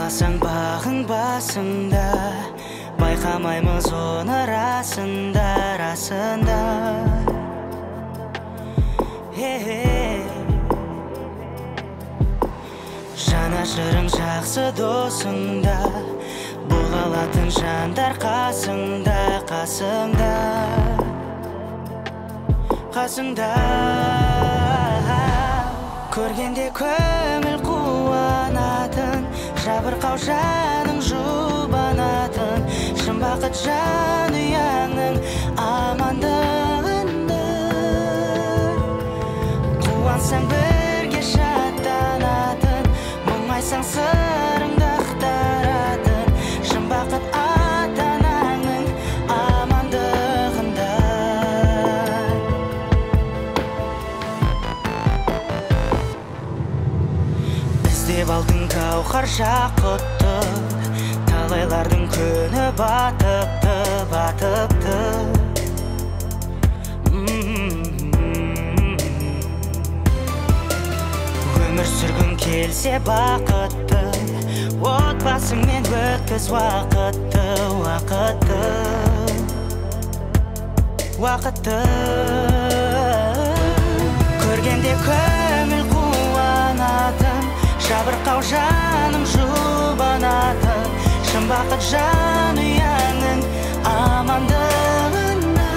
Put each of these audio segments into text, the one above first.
қаласаң бағың басыңда, байқамаймыз оны расында, расында. Жанашырың жақсы досыңда, бола алатын жандар қасыңда, қасыңда, қасыңда. Көргенде көңіл қуанатын, жабырқау жаның жұбанатын, шын бақыт жанұяңның амандығында. Қуансаң бірге шаттанатын, мұңайсаң сырыңды ақтаратын, шын бақыт ата-анаңның амандығында. Іздеп алтын гауһар жақұтты, талайлардың күні батыпты, батыпты. Өмір сүргің келсе бақытты, отбасыңмен өткіз уақытты, уақытты, уақытты. Көргенде көңіл қуанатын, жабырқау жаның жұбанатын, шын бақыт жанұяңның амандығында.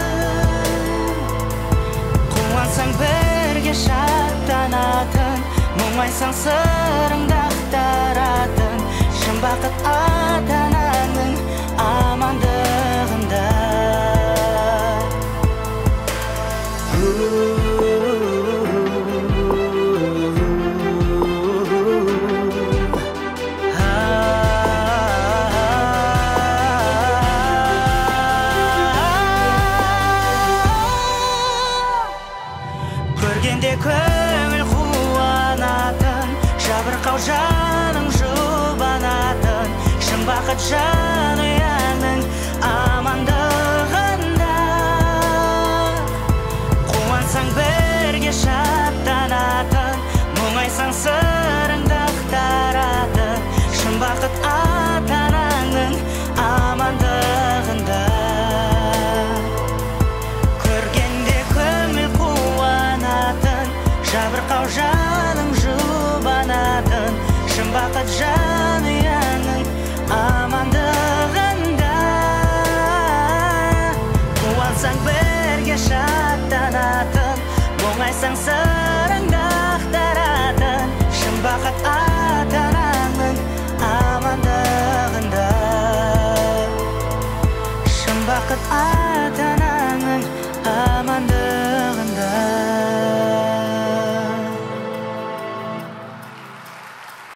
Қуансаң бірге шаттанатын, мұңайсаң сырыңды ақтаратын, шын бақыт ата-анаңның амандығында. Көргенде көңіл қуанатын, жабырқау жаның жұбанатын, шын бақыт жанұяңның амандығында. Қуансаң бірге шаттанатын, мұңайсаң сырыңды ақтаратын, шын бақыт ата-анаңның амандығында. Көргенде көңіл қуанатын, жабырқау жаның жұбанатын, шын бақыт жанұяңның амандығында. Қуансаң бірге шаттанатын, мұңайсаң сырыңды ақтаратын, шын бақыт ата-анаңның амандығында. Шын бақыт